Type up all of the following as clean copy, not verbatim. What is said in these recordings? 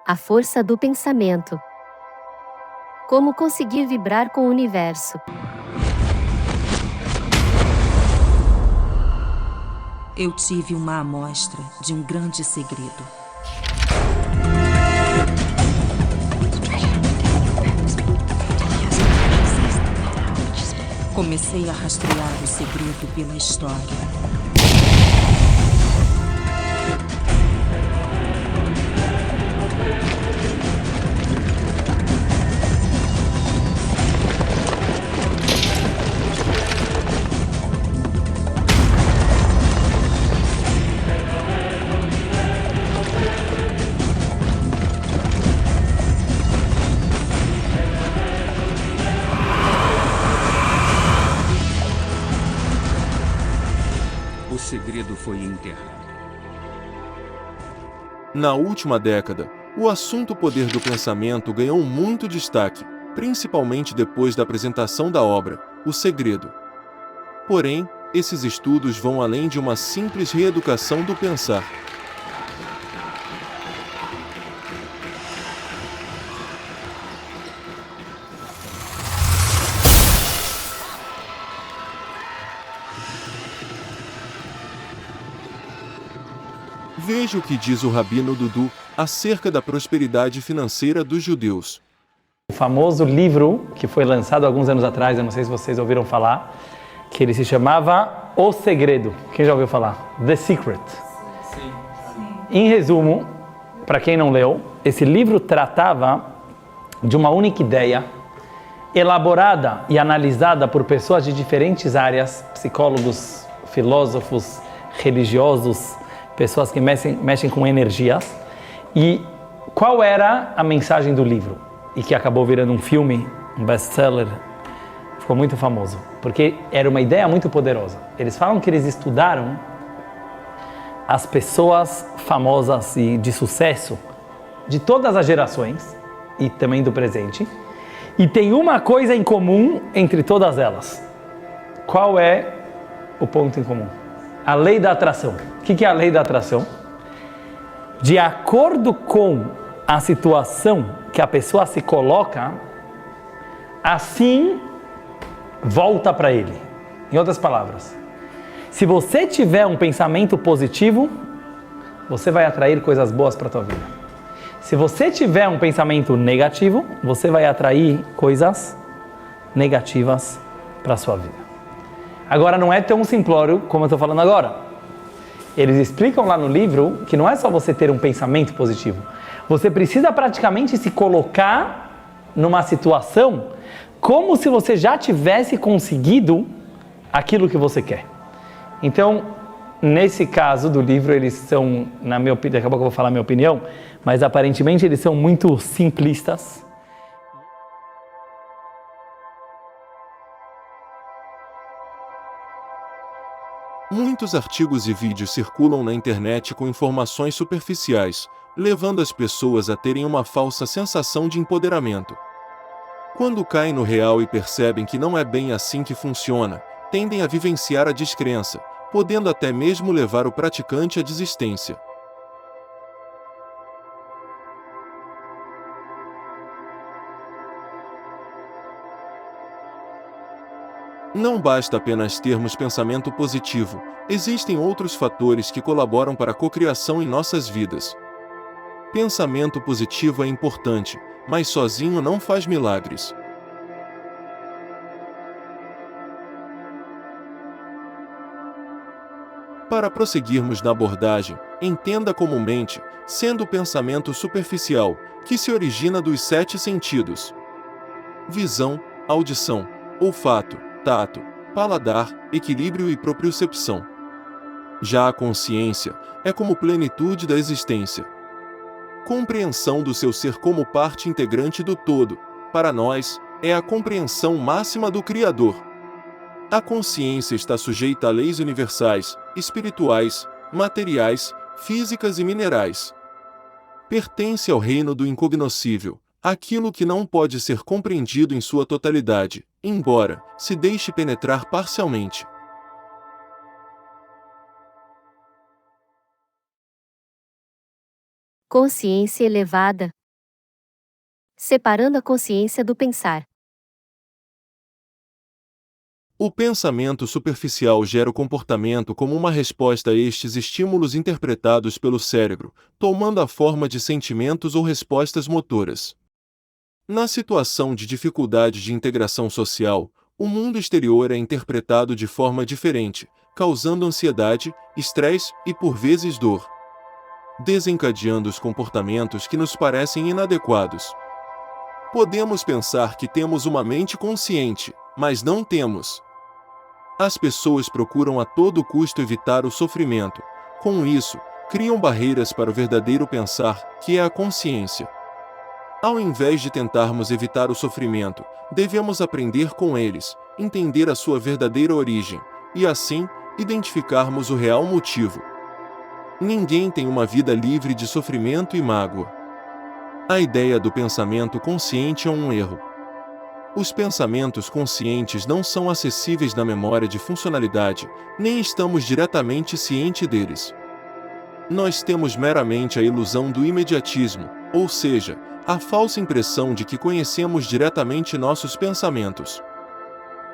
A força do pensamento. Como conseguir vibrar com o universo. Eu tive uma amostra de um grande segredo. Comecei a rastrear o segredo pela história. O segredo foi enterrado. Na última década, o assunto poder do pensamento ganhou muito destaque, principalmente depois da apresentação da obra O Segredo. Porém, esses estudos vão além de uma simples reeducação do pensar. Veja o que diz o Rabino Dudu acerca da prosperidade financeira dos judeus. O famoso livro que foi lançado alguns anos atrás, eu não sei se vocês ouviram falar, que ele se chamava O Segredo. Quem já ouviu falar? The Secret. Sim. Em resumo, para quem não leu, esse livro tratava de uma única ideia, elaborada e analisada por pessoas de diferentes áreas, psicólogos, filósofos, religiosos, pessoas que mexem com energias. E qual era a mensagem do livro? E que acabou virando um filme, um best-seller, ficou muito famoso, porque era uma ideia muito poderosa. Eles falam que eles estudaram as pessoas famosas e de sucesso de todas as gerações e também do presente, e tem uma coisa em comum entre todas elas. Qual é o ponto em comum? A lei da atração. O que é a lei da atração? De acordo com a situação que a pessoa se coloca, assim volta para ele. Em outras palavras, se você tiver um pensamento positivo, você vai atrair coisas boas para a tua vida. Se você tiver um pensamento negativo, você vai atrair coisas negativas para a sua vida. Agora, não é tão simplório como eu estou falando agora. Eles explicam lá no livro que não é só você ter um pensamento positivo. Você precisa praticamente se colocar numa situação como se você já tivesse conseguido aquilo que você quer. Então, nesse caso do livro, eles são, na minha opinião, daqui a pouco eu vou falar a minha opinião, mas aparentemente eles são muito simplistas. Muitos artigos e vídeos circulam na internet com informações superficiais, levando as pessoas a terem uma falsa sensação de empoderamento. Quando caem no real e percebem que não é bem assim que funciona, tendem a vivenciar a descrença, podendo até mesmo levar o praticante à desistência. Não basta apenas termos pensamento positivo, existem outros fatores que colaboram para a cocriação em nossas vidas. Pensamento positivo é importante, mas sozinho não faz milagres. Para prosseguirmos na abordagem, entenda comumente, sendo o pensamento superficial, que se origina dos 7 sentidos: visão, audição, olfato, tato, paladar, equilíbrio e propriocepção. Já a consciência é como plenitude da existência. Compreensão do seu ser como parte integrante do todo, para nós, é a compreensão máxima do Criador. A consciência está sujeita a leis universais, espirituais, materiais, físicas e minerais. Pertence ao reino do incognoscível, aquilo que não pode ser compreendido em sua totalidade, embora se deixe penetrar parcialmente. Consciência elevada. Separando a consciência do pensar. O pensamento superficial gera o comportamento como uma resposta a estes estímulos interpretados pelo cérebro, tomando a forma de sentimentos ou respostas motoras. Na situação de dificuldade de integração social, o mundo exterior é interpretado de forma diferente, causando ansiedade, estresse e, por vezes, dor, desencadeando os comportamentos que nos parecem inadequados. Podemos pensar que temos uma mente consciente, mas não temos. As pessoas procuram a todo custo evitar o sofrimento. Com isso, criam barreiras para o verdadeiro pensar, que é a consciência. Ao invés de tentarmos evitar o sofrimento, devemos aprender com eles, entender a sua verdadeira origem, e assim, identificarmos o real motivo. Ninguém tem uma vida livre de sofrimento e mágoa. A ideia do pensamento consciente é um erro. Os pensamentos conscientes não são acessíveis na memória de funcionalidade, nem estamos diretamente cientes deles. Nós temos meramente a ilusão do imediatismo, ou seja, a falsa impressão de que conhecemos diretamente nossos pensamentos.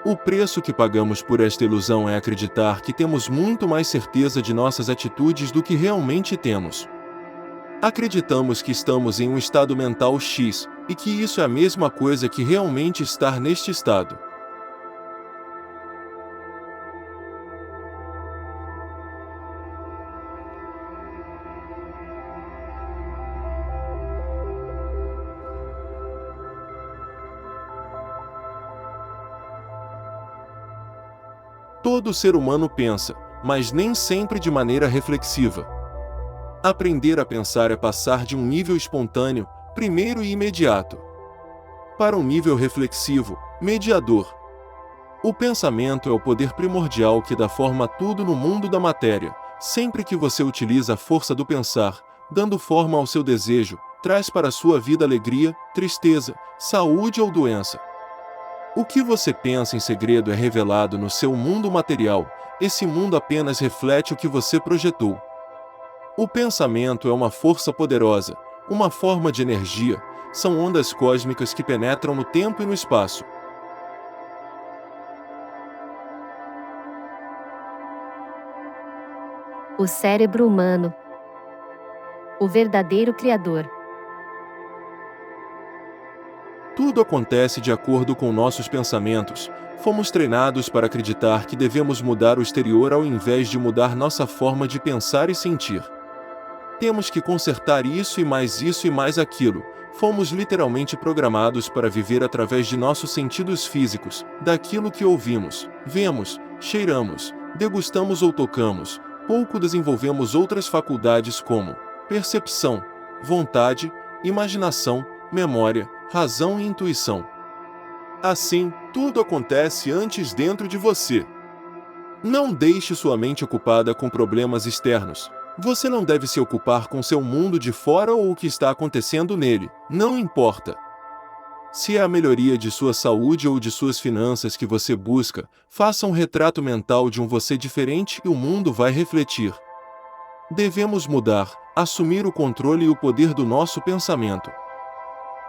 O preço que pagamos por esta ilusão é acreditar que temos muito mais certeza de nossas atitudes do que realmente temos. Acreditamos que estamos em um estado mental X, e que isso é a mesma coisa que realmente estar neste estado. Todo ser humano pensa, mas nem sempre de maneira reflexiva. Aprender a pensar é passar de um nível espontâneo, primeiro e imediato, para um nível reflexivo, mediador. O pensamento é o poder primordial que dá forma a tudo no mundo da matéria. Sempre que você utiliza a força do pensar, dando forma ao seu desejo, traz para a sua vida alegria, tristeza, saúde ou doença. O que você pensa em segredo é revelado no seu mundo material. Esse mundo apenas reflete o que você projetou. O pensamento é uma força poderosa, uma forma de energia, são ondas cósmicas que penetram no tempo e no espaço. O cérebro humano. O verdadeiro criador. Tudo acontece de acordo com nossos pensamentos. Fomos treinados para acreditar que devemos mudar o exterior ao invés de mudar nossa forma de pensar e sentir. Temos que consertar isso e mais aquilo. Fomos literalmente programados para viver através de nossos sentidos físicos, daquilo que ouvimos, vemos, cheiramos, degustamos ou tocamos. Pouco desenvolvemos outras faculdades como percepção, vontade, imaginação, memória, razão e intuição. Assim, tudo acontece antes dentro de você. Não deixe sua mente ocupada com problemas externos. Você não deve se ocupar com seu mundo de fora ou o que está acontecendo nele, não importa. Se é a melhoria de sua saúde ou de suas finanças que você busca, faça um retrato mental de um você diferente e o mundo vai refletir. Devemos mudar, assumir o controle e o poder do nosso pensamento.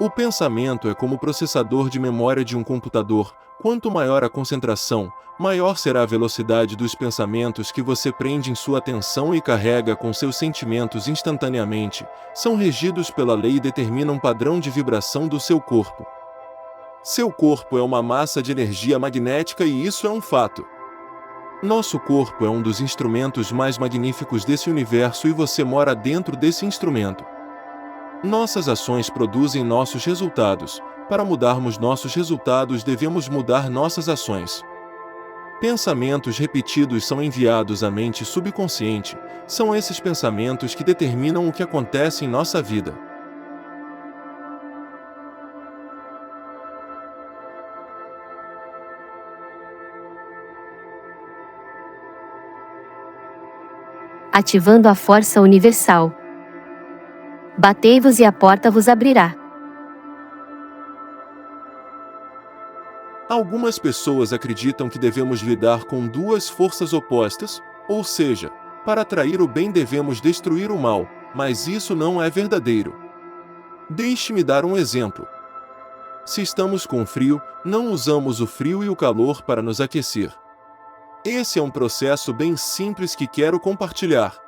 O pensamento é como o processador de memória de um computador. Quanto maior a concentração, maior será a velocidade dos pensamentos que você prende em sua atenção e carrega com seus sentimentos instantaneamente. São regidos pela lei e determinam um padrão de vibração do seu corpo. Seu corpo é uma massa de energia magnética e isso é um fato. Nosso corpo é um dos instrumentos mais magníficos desse universo e você mora dentro desse instrumento. Nossas ações produzem nossos resultados. Para mudarmos nossos resultados, devemos mudar nossas ações. Pensamentos repetidos são enviados à mente subconsciente. São esses pensamentos que determinam o que acontece em nossa vida. Ativando a força universal. Batei-vos e a porta vos abrirá. Algumas pessoas acreditam que devemos lidar com duas forças opostas, ou seja, para atrair o bem devemos destruir o mal. mas isso não é verdadeiro. Deixe-me dar um exemplo. Se estamos com frio, não usamos o frio e o calor para nos aquecer. Esse é um processo bem simples que quero compartilhar.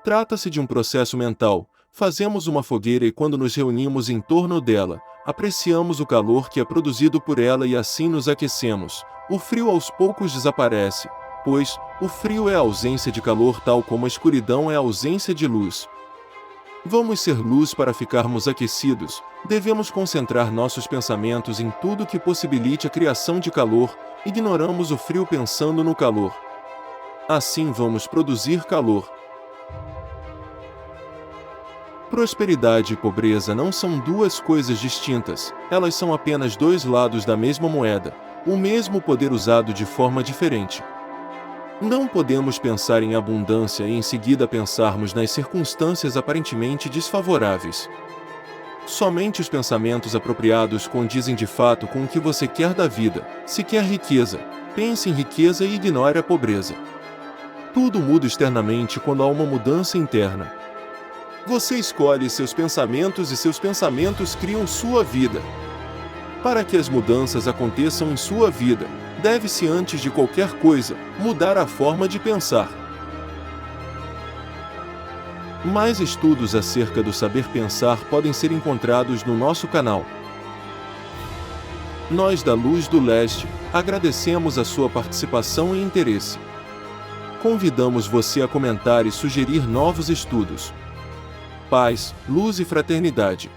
Trata-se de um processo mental. Fazemos uma fogueira e quando nos reunimos em torno dela, apreciamos o calor que é produzido por ela e assim nos aquecemos. O frio aos poucos desaparece, pois o frio é a ausência de calor tal como a escuridão é a ausência de luz. Vamos ser luz para ficarmos aquecidos, devemos concentrar nossos pensamentos em tudo que possibilite a criação de calor, ignoramos o frio pensando no calor. Assim vamos produzir calor. Prosperidade e pobreza não são duas coisas distintas, elas são apenas dois lados da mesma moeda, o mesmo poder usado de forma diferente. Não podemos pensar em abundância e em seguida pensarmos nas circunstâncias aparentemente desfavoráveis. Somente os pensamentos apropriados condizem de fato com o que você quer da vida. Se quer riqueza, pense em riqueza e ignore a pobreza. Tudo muda externamente quando há uma mudança interna. Você escolhe seus pensamentos e seus pensamentos criam sua vida. Para que as mudanças aconteçam em sua vida, deve-se antes de qualquer coisa, mudar a forma de pensar. Mais estudos acerca do saber pensar podem ser encontrados no nosso canal. Nós da Luz do Leste, agradecemos a sua participação e interesse. Convidamos você a comentar e sugerir novos estudos. Paz, luz e fraternidade.